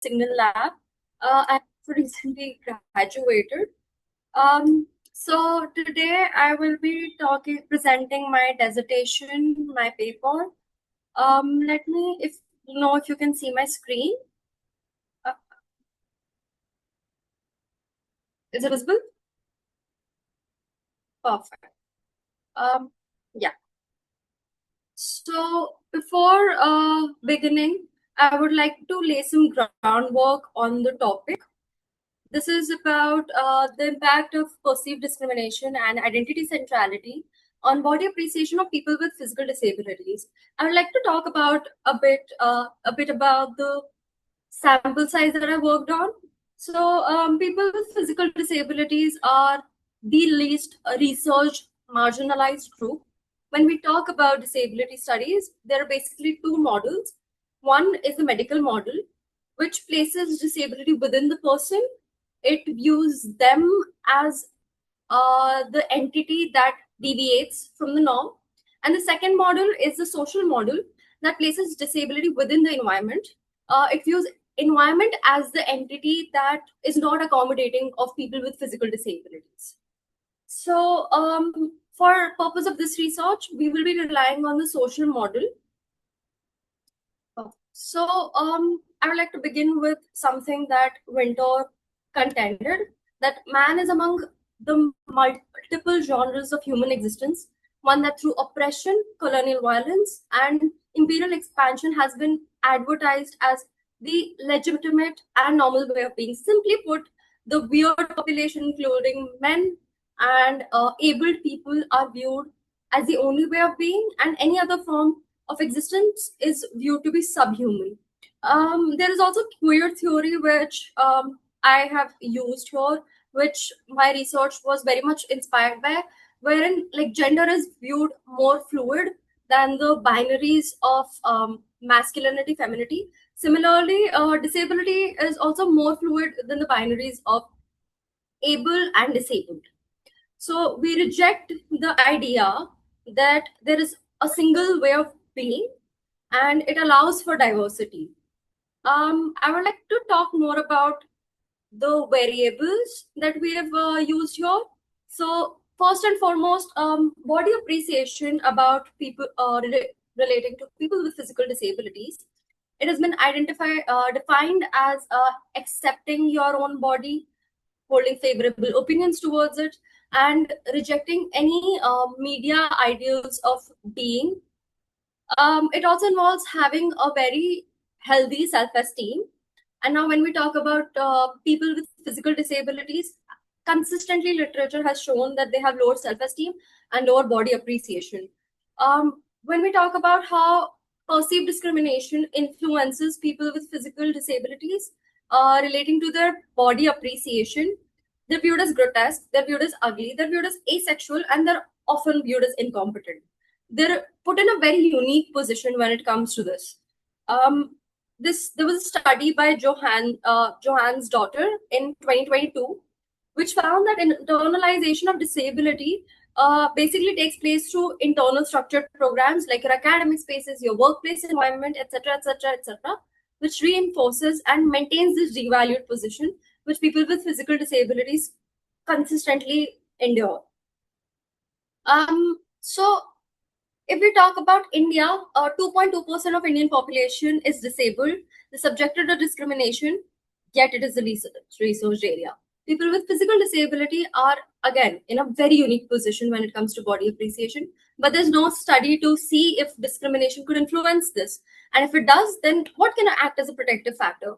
Signal Lab. I recently graduated. So today I will be presenting my dissertation, my paper. Let me know if you can see my screen. Uh, is it visible? Perfect. Yeah. So before beginning, I would like to lay some groundwork on the topic. This is about the impact of perceived discrimination and identity centrality on body appreciation of people with physical disabilities. I would like to talk about a bit about the sample size that I worked on. So, people with physical disabilities are the least researched marginalized group. When we talk about disability studies, there are basically two models. One is the medical model, which places disability within the person. It views them as the entity that deviates from the norm. And the second model is the social model that places disability within the environment. It views environment as the entity that is not accommodating of people with physical disabilities. So, for purpose of this research, we will be relying on the social model. So, I would like to begin with something that Winter contended, that man is among the multiple genres of human existence, one that through oppression, colonial violence, and imperial expansion has been advertised as the legitimate and normal way of being. Simply put, the weird population, including men and abled people, are viewed as the only way of being, and any other form of existence is viewed to be subhuman. There is also queer theory, which I have used here, which my research was very much inspired by, wherein like gender is viewed more fluid than the binaries of masculinity, femininity. Similarly, disability is also more fluid than the binaries of able and disabled. So we reject the idea that there is a single way of being and it allows for diversity. I would like to talk more about the variables that we have used here. So first and foremost, body appreciation about people relating to people with physical disabilities. It has been defined as accepting your own body, holding favorable opinions towards it, and rejecting any media ideals of being. It also involves having a very healthy self-esteem. And now, when we talk about people with physical disabilities, consistently literature has shown that they have lower self-esteem and lower body appreciation. When we talk about how perceived discrimination influences people with physical disabilities relating to their body appreciation, they're viewed as grotesque, they're viewed as ugly, they're viewed as asexual, and they're often viewed as incompetent. They're put in a very unique position when it comes to this. There was a study by Johan's daughter in 2022, which found that internalization of disability basically takes place through internal structured programs like your academic spaces, your workplace environment, etc., etc., etc., which reinforces and maintains this devalued position, which people with physical disabilities consistently endure. So if we talk about India, 2.2% of Indian population is disabled, is subjected to discrimination, yet it is a research area. People with physical disability are, again, in a very unique position when it comes to body appreciation, but there's no study to see if discrimination could influence this. And if it does, then what can act as a protective factor?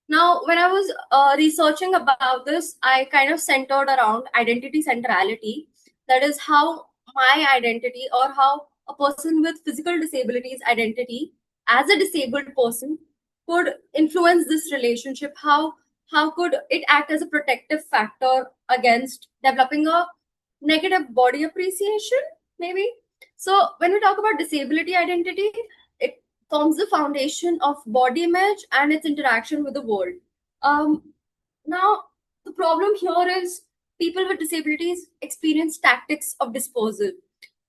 Now, when I was researching about this, I kind of centered around identity centrality. That is how my identity or how a person with physical disabilities identity as a disabled person could influence this relationship. How could it act as a protective factor against developing a negative body appreciation, maybe? So when we talk about disability identity, it forms the foundation of body image and its interaction with the world. Now the problem here is people with disabilities experience tactics of disposal.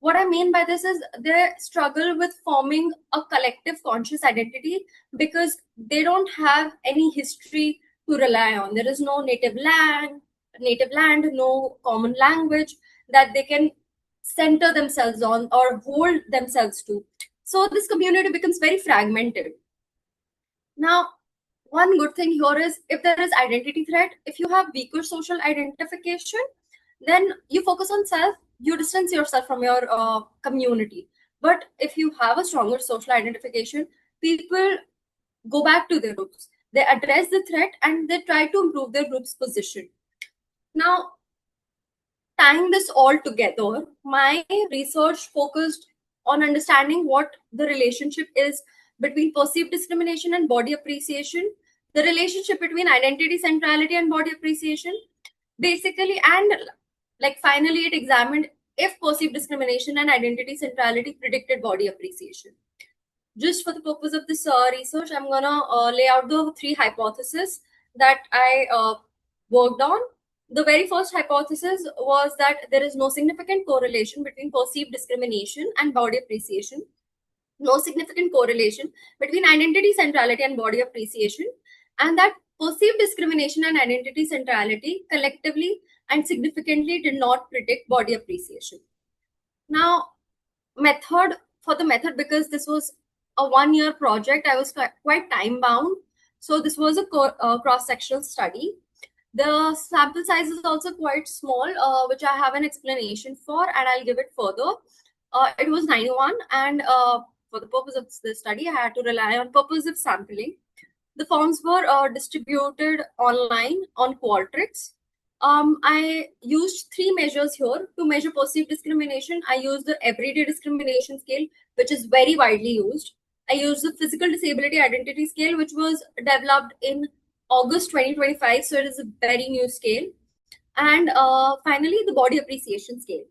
What I mean by this is they struggle with forming a collective conscious identity because they don't have any history to rely on. There is no native land, no common language that they can center themselves on or hold themselves to. So this community becomes very fragmented. Now, one good thing here is if there is identity threat, if you have weaker social identification, then you focus on self, you distance yourself from your community. But if you have a stronger social identification, people go back to their groups. They address the threat and they try to improve their group's position. Now, tying this all together, my research focused on understanding what the relationship is between perceived discrimination and body appreciation, the relationship between identity centrality and body appreciation, basically, and like finally, it examined if perceived discrimination and identity centrality predicted body appreciation. Just for the purpose of this research, I'm gonna lay out the three hypotheses that I worked on. The very first hypothesis was that there is no significant correlation between perceived discrimination and body appreciation, no significant correlation between identity centrality and body appreciation, and that perceived discrimination and identity centrality collectively and significantly did not predict body appreciation. Now, method, because this was a 1-year project, I was quite time bound. So this was a cross-sectional study. The sample size is also quite small, which I have an explanation for, and I'll give it further. It was 91, and for the purpose of this study, I had to rely on purposive sampling. The forms were distributed online on Qualtrics. I used 3 measures here to measure perceived discrimination. I used the everyday discrimination scale, which is very widely used. I used the physical disability identity scale, which was developed in August 2025, so it is a very new scale. And finally, the body appreciation scale.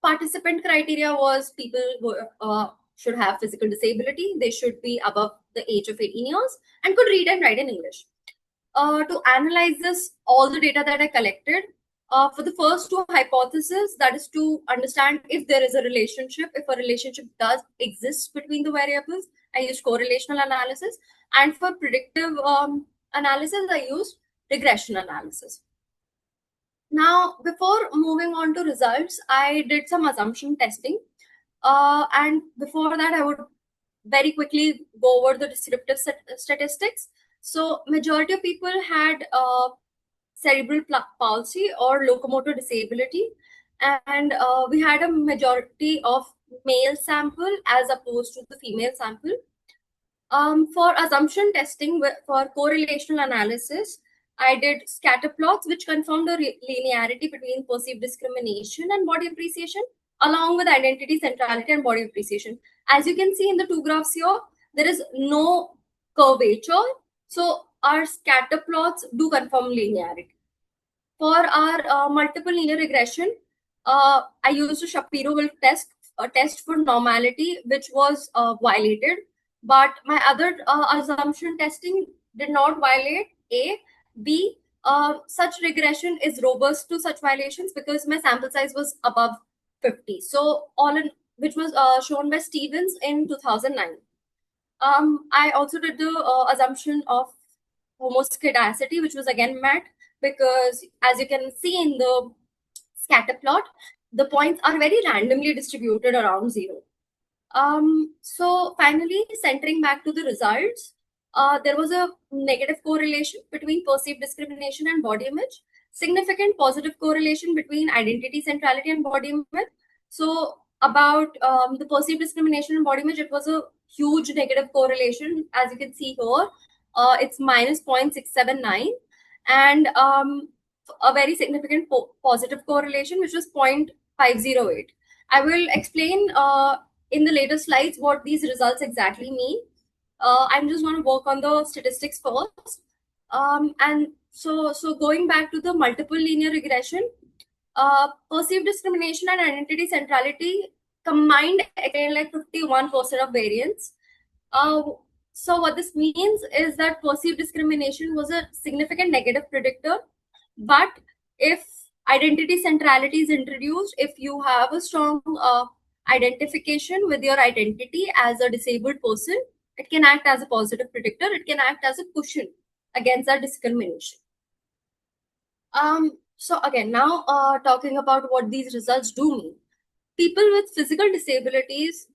Participant criteria was people who should have physical disability. They should be above the age of 18 years and could read and write in English. To analyze this, all the data that I collected, for the first 2 hypotheses, that is to understand if there is a relationship, if a relationship does exist between the variables, I used correlational analysis. And for predictive analysis, I used regression analysis. Now, before moving on to results, I did some assumption testing. And before that, I would very quickly go over the descriptive statistics. So majority of people had cerebral palsy or locomotor disability. And we had a majority of male sample as opposed to the female sample. For assumption testing for correlational analysis, I did scatter plots, which confirmed the linearity between perceived discrimination and body appreciation, along with identity centrality and body appreciation. As you can see in the 2 graphs here, there is no curvature. So our scatter plots do confirm linearity. For our multiple linear regression, I used a Shapiro-Wilk test, a test for normality, which was violated. But my other assumption testing did not violate A. B. Such regression is robust to such violations because my sample size was above 50. So which was shown by Stevens in 2009. I also did the assumption of homoscedasticity, which was again met because, as you can see in the scatter plot, the points are very randomly distributed around 0. So finally, centering back to the results, there was a negative correlation between perceived discrimination and body image, significant positive correlation between identity centrality and body image. So about the perceived discrimination and body image, it was a huge negative correlation. As you can see here, it's minus 0.679, and a very significant positive correlation, which was 0.508. I will explain in the later slides what these results exactly mean. I'm just going to work on the statistics first. And so going back to the multiple linear regression, perceived discrimination and identity centrality combined again like 51% of variance. So what this means is that perceived discrimination was a significant negative predictor, but if Identity centrality is introduced if you have a strong identification with your identity as a disabled person. It can act as a positive predictor. It can act as a cushion against that discrimination. So again, now talking about what these results do mean. People with physical disabilities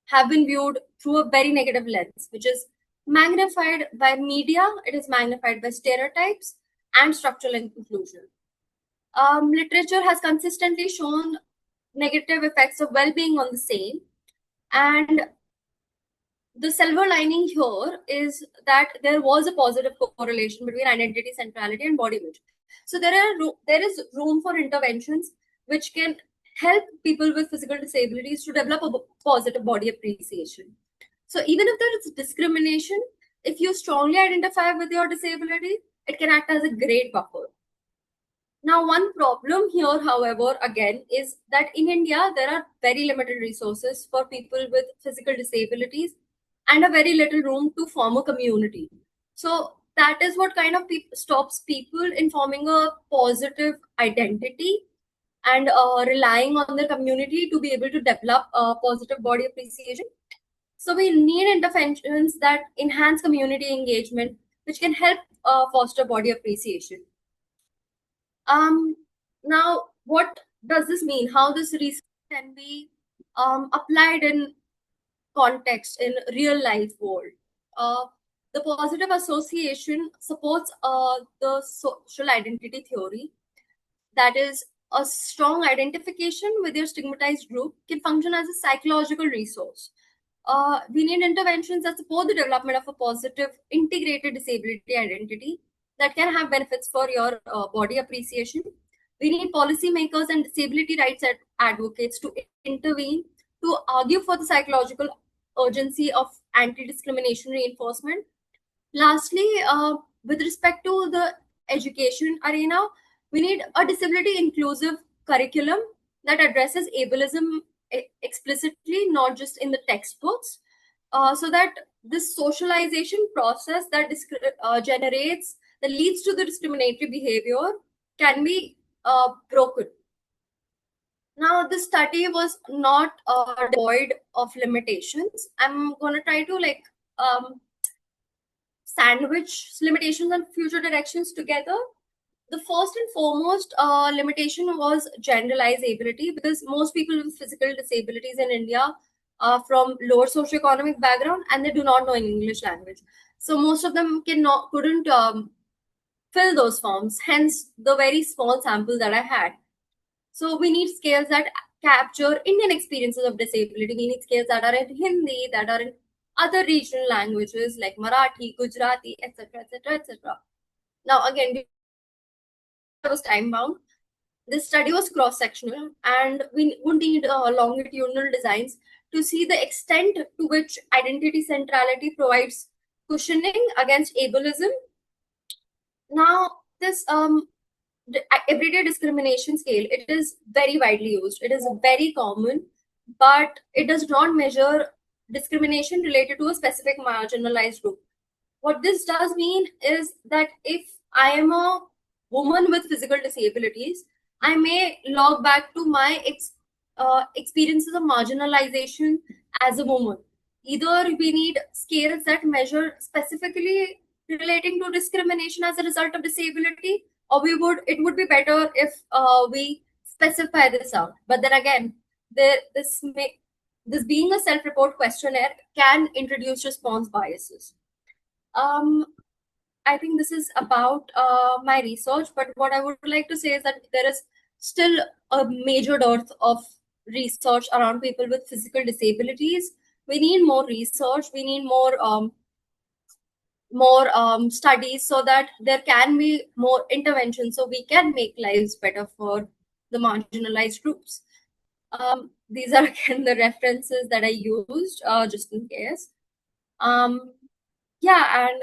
have been viewed through a very negative lens, which is magnified by media, it is magnified by stereotypes and structural inclusion. Literature has consistently shown negative effects of well-being on the same, and the silver lining here is that there was a positive correlation between identity centrality and body image. So there is room for interventions which can help people with physical disabilities to develop a positive body appreciation. So even if there is discrimination, if you strongly identify with your disability, it can act as a great buffer. Now, one problem here, however, again, is that in India, there are very limited resources for people with physical disabilities and a very little room to form a community. So that is what kind of stops people in forming a positive identity and relying on their community to be able to develop a positive body appreciation. So we need interventions that enhance community engagement, which can help foster body appreciation. Um, Now, what does this mean? How this research can be applied in context in real life world? Uh, the positive association supports the social identity theory. That is, a strong identification with your stigmatized group can function as a psychological resource. We need interventions that support the development of a positive, integrated disability identity that can have benefits for your body appreciation. We need policymakers and disability rights advocates to intervene to argue for the psychological urgency of anti discrimination reinforcement. Lastly, with respect to the education arena, we need a disability inclusive curriculum that addresses ableism explicitly, not just in the textbooks, so that this socialization process that generates, that leads to the discriminatory behavior can be broken. Now, this study was not devoid of limitations. I'm going to try to sandwich limitations and future directions together. The first and foremost limitation was generalizability, because most people with physical disabilities in India are from lower socioeconomic background and they do not know English language. So most of them couldn't fill those forms. Hence, the very small sample that I had. So we need scales that capture Indian experiences of disability. We need scales that are in Hindi, that are in other regional languages like Marathi, Gujarati, etc., etc., etc. Now, again, it was time bound. This study was cross sectional, and we would need longitudinal designs to see the extent to which identity centrality provides cushioning against ableism. Now, this everyday discrimination scale, it is very widely used, it is very common, but it does not measure discrimination related to a specific marginalized group. What this does mean is that if I am a woman with physical disabilities, I may log back to my experiences of marginalization as a woman. Either we need scales that measure specifically relating to discrimination as a result of disability, or it would be better if we specify this out. But then again, this being a self-report questionnaire can introduce response biases. I think this is about my research, but what I would like to say is that there is still a major dearth of research around people with physical disabilities. We need more research. We need more studies so that there can be more intervention, so we can make lives better for the marginalized groups. These are again the references that I used just in case. Yeah, and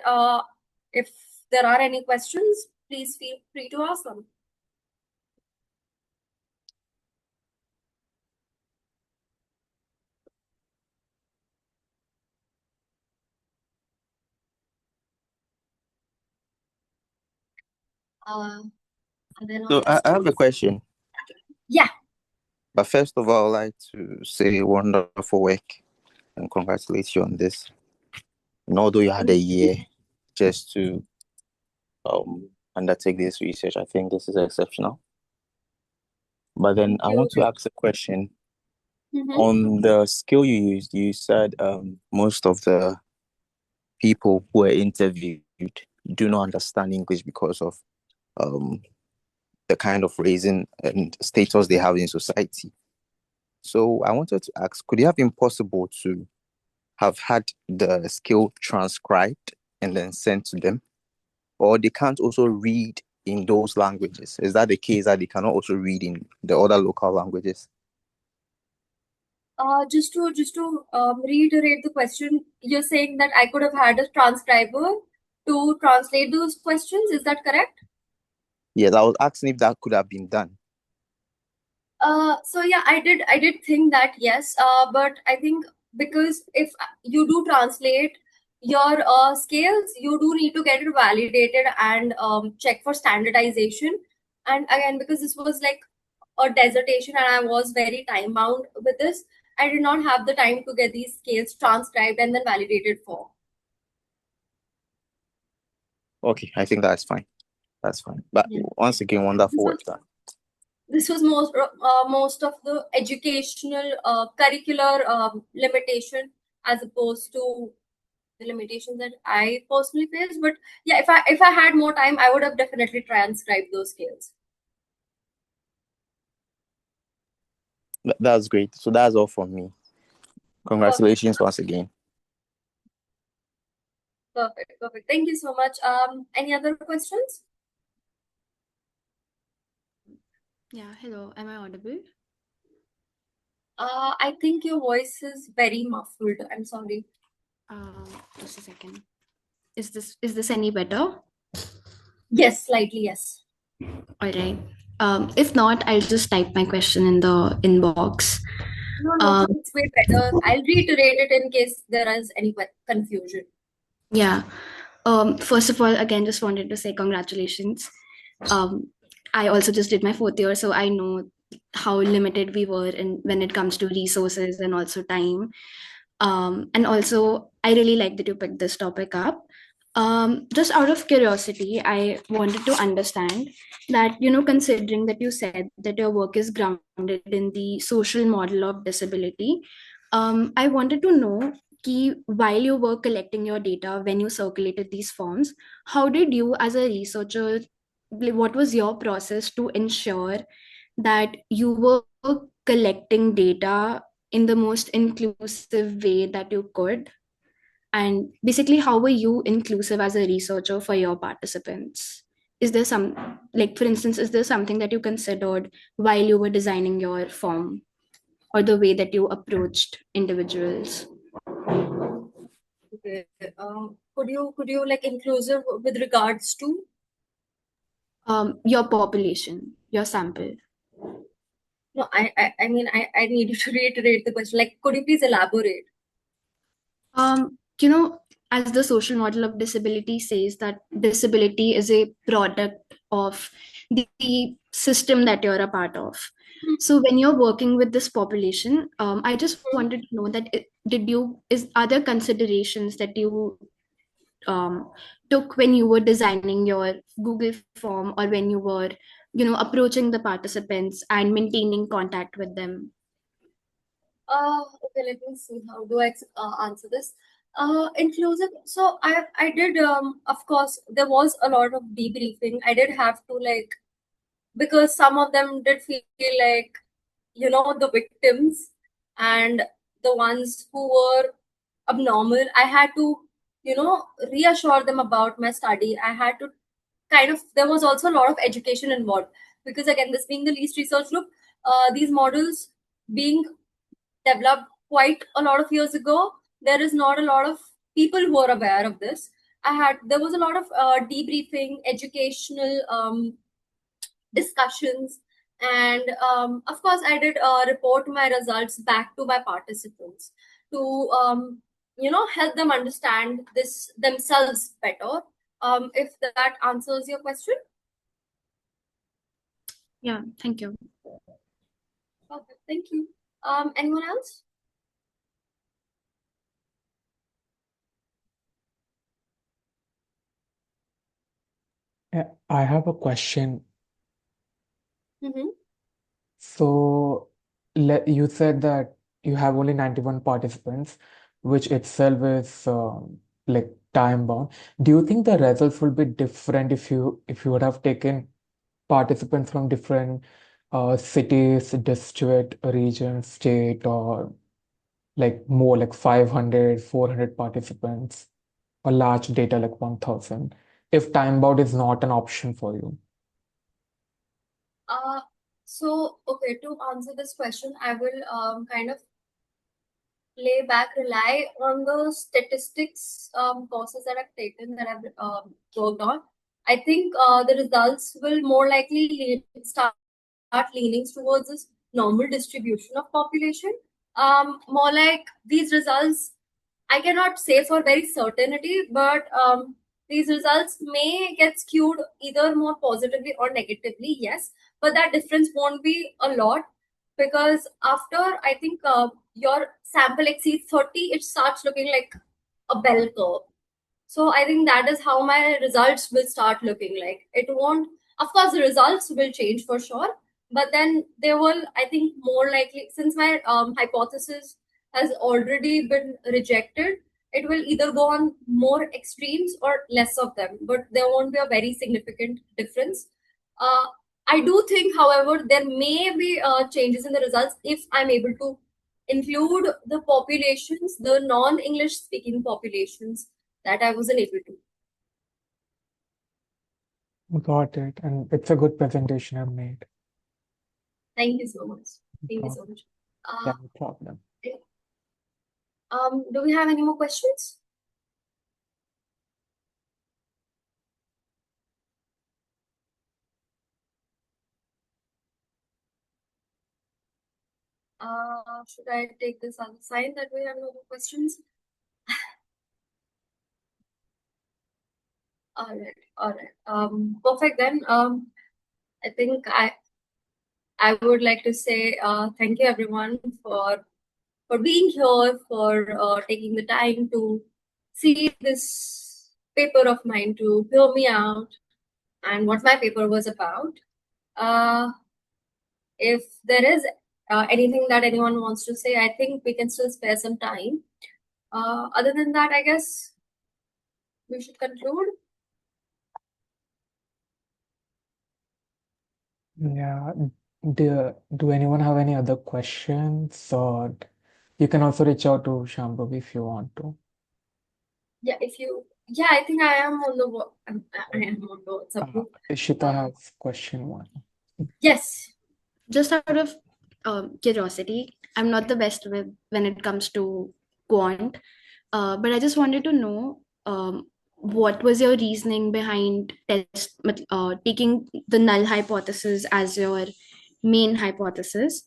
if there are any questions, please feel free to ask them. So I have a question. Yeah. But first of all, I'd like to say wonderful work and congratulate you on this. And although you had a year just to undertake this research, I think this is exceptional. But then I want to ask a question. On the skill you used, you said most of the people who were interviewed do not understand English because of the kind of raising and status they have in society. So I wanted to ask, could it have been possible to have had the skill transcribed and then sent to them? Or they can't also read in those languages? Is that the case, that they cannot also read in the other local languages? Just to reiterate the question, you're saying that I could have had a transcriber to translate those questions. Is that correct? Yes, I was asking if that could have been done. So yeah, I did think that, yes. But I think because if you do translate your scales, you do need to get it validated and check for standardization. And again, because this was like a dissertation and I was very time bound with this, I did not have the time to get these scales transcribed and then validated for. Okay, I think that's fine. That's fine. But once again, wonderful work done. This was most of the educational curricular limitation as opposed to the limitations that I personally face. But yeah, if I had more time, I would have definitely transcribed those scales. That's great. So that's all from me. Congratulations once again. Perfect. Thank you so much. Any other questions? Yeah, hello. Am I audible? I think your voice is very muffled. I'm sorry. Just a second. Is this any better? Yes, slightly, yes. All right. If not, I'll just type my question in the inbox. No, it's way better. I'll reiterate it in case there is any confusion. Yeah. First of all, again, just wanted to say congratulations. I also just did my 4th year, so I know how limited we were when it comes to resources and also time. And also, I really like that you picked this topic up. Just out of curiosity, I wanted to understand that, considering that you said that your work is grounded in the social model of disability, I wanted to know, while you were collecting your data, when you circulated these forms, how did you, as a researcher, what was your process to ensure that you were collecting data in the most inclusive way that you could? And basically, how were you inclusive as a researcher for your participants? Is there for instance, is there something that you considered while you were designing your form, or the way that you approached individuals? Okay. Could you like inclusive with regards to your population, your sample? No, I mean I need you to reiterate the question. Like, could you please elaborate? As the social model of disability says, that disability is a product of the system that you're a part of. So when you're working with this population, I just wanted to know that are there considerations that you took when you were designing your Google form, or when you were, approaching the participants and maintaining contact with them? Okay, let me see. How do I answer this? Inclusive. So I did of course there was a lot of debriefing. I did have to, like, because some of them did feel like, the victims and the ones who were abnormal. I had to, reassure them about my study. I had to there was also a lot of education involved, because again, this being the least research group, these models being developed quite a lot of years ago, there is not a lot of people who are aware of this. There was a lot of debriefing, educational discussions, and of course I did report my results back to my participants to help them understand this themselves better. If that answers your question. Yeah, thank you. Okay, thank you. Anyone else? I have a question. Mm-hmm. So you said that you have only 91 participants, which itself is like time bound. Do you think the results will be different if you would have taken participants from different cities, district, region, state, or like more like 500, 400 participants, or large data like 1,000, if time bound is not an option for you? So, okay, to answer this question, I will kind of rely on the statistics courses that I've taken, that I've worked on. I think the results will more likely start leaning towards this normal distribution of population. More like these results, I cannot say for very certainty, but these results may get skewed either more positively or negatively, yes, but that difference won't be a lot, because after, I think, your sample exceeds 30, it starts looking like a bell curve. So I think that is how my results will start looking like. It won't, of course, the results will change for sure, but then they will, I think, more likely, since my hypothesis has already been rejected, it will either go on more extremes or less of them, but there won't be a very significant difference. Uh, I do think, however, there may be changes in the results if I'm able to include the populations, the non-English speaking populations that I wasn't able to. Got it. And it's a good presentation I've made. Thank you so much. Thank you so much. Yeah, no problem. Do we have any more questions? Should I take this as a sign that we have no more questions? All right. Perfect then. I think I would like to say thank you everyone for being here, for taking the time to see this paper of mine, to hear me out and what my paper was about. If there is anything that anyone wants to say, I think we can still spare some time. Other than that, I guess we should conclude. Yeah. Do anyone have any other questions? Or you can also reach out to Shambhavi if you want to. Yeah, I think I am on the I am on the WhatsApp group. Ishita has question one. Yes. Just out of curiosity, I'm not the best when it comes to quant, but I just wanted to know what was your reasoning behind taking the null hypothesis as your main hypothesis,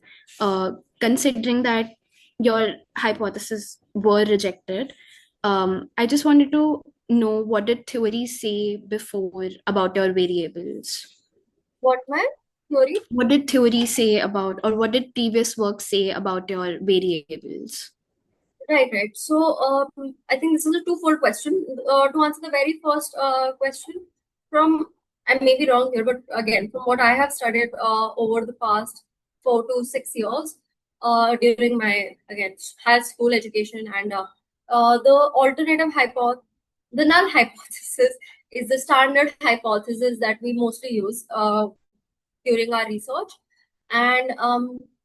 considering that your hypotheses were rejected. I just wanted to know, what did theory say before about your variables? What, my theory? What did theory say about, or what did previous work say about your variables? Right. So I think this is a twofold question. To answer the very first question, I may be wrong here, but again, from what I have studied over the past 4 to 6 years during my, again, high school education, and the null hypothesis is the standard hypothesis that we mostly use during our research. And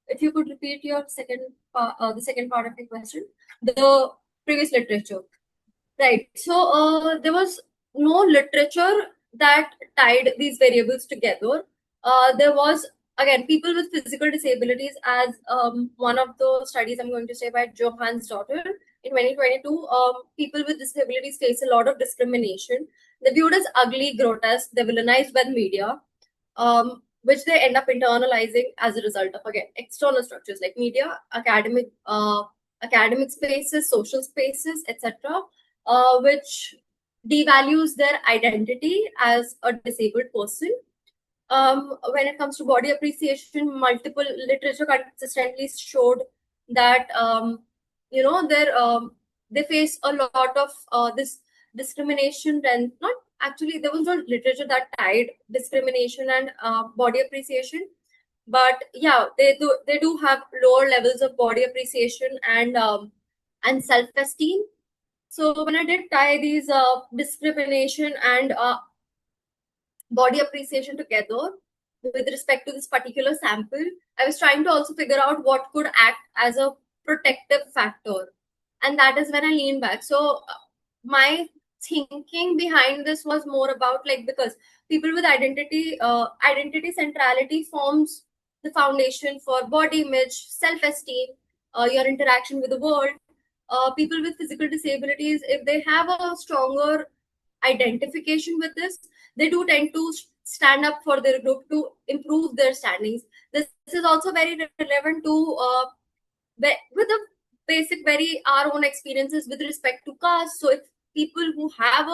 if you could repeat your the second part of your question, the previous literature. Right. So there was no literature that tied these variables together. There was, again, people with physical disabilities, as one of the studies I'm going to say by Johan's daughter in 2022. People with disabilities face a lot of discrimination. They're viewed as ugly, grotesque, they're villainized by the media, which they end up internalizing as a result of, again, external structures like media, academic spaces, social spaces, etc., which devalues their identity as a disabled person. when it comes to body appreciation, multiple literature consistently showed that they face a lot of this discrimination, and not actually there was no literature that tied discrimination and body appreciation, but yeah, they do have lower levels of body appreciation and self-esteem. So when I did tie these discrimination and body appreciation together with respect to this particular sample, I was trying to also figure out what could act as a protective factor. And that is when I leaned back. So my thinking behind this was more about, like, because people with identity centrality forms the foundation for body image, self-esteem, your interaction with the world. People with physical disabilities, if they have a stronger identification with this, they do tend to stand up for their group to improve their standings. This is also very relevant to with the basic, very our own experiences with respect to caste. So if people who have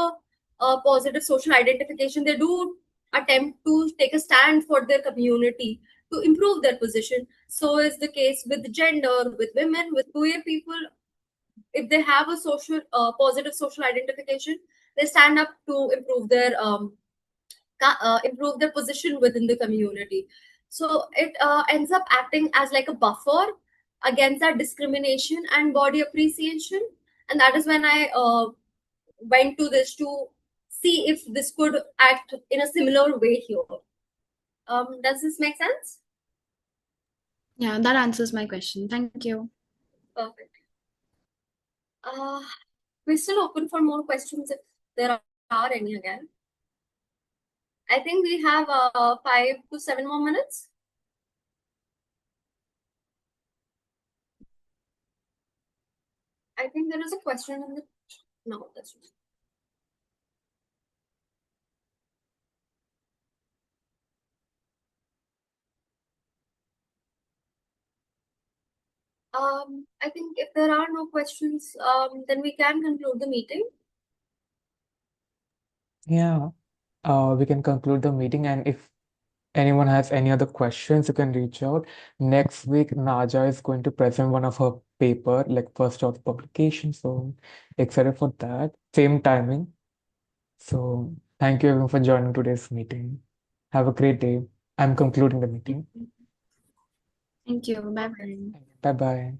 a positive social identification, they do attempt to take a stand for their community to improve their position. So is the case with gender, with women, with queer people. If they have a social positive social identification, they stand up to improve their position within the community. So it ends up acting as like a buffer against that discrimination and body appreciation. And that is when I went to this to see if this could act in a similar way here. Does this make sense? Yeah, that answers my question. Thank you. Perfect. We're still open for more questions if there are any again. I think we have 5 to 7 more minutes. I think there is a question in the... No, that's just... I think if there are no questions, then we can conclude the meeting. Yeah, we can conclude the meeting, and if anyone has any other questions, you can reach out. Next week, Naja is going to present one of her paper, like first author publication. So excited for that. Same timing. So thank you everyone for joining today's meeting. Have a great day. I'm concluding the meeting. Thank you. Bye-bye. Bye-bye.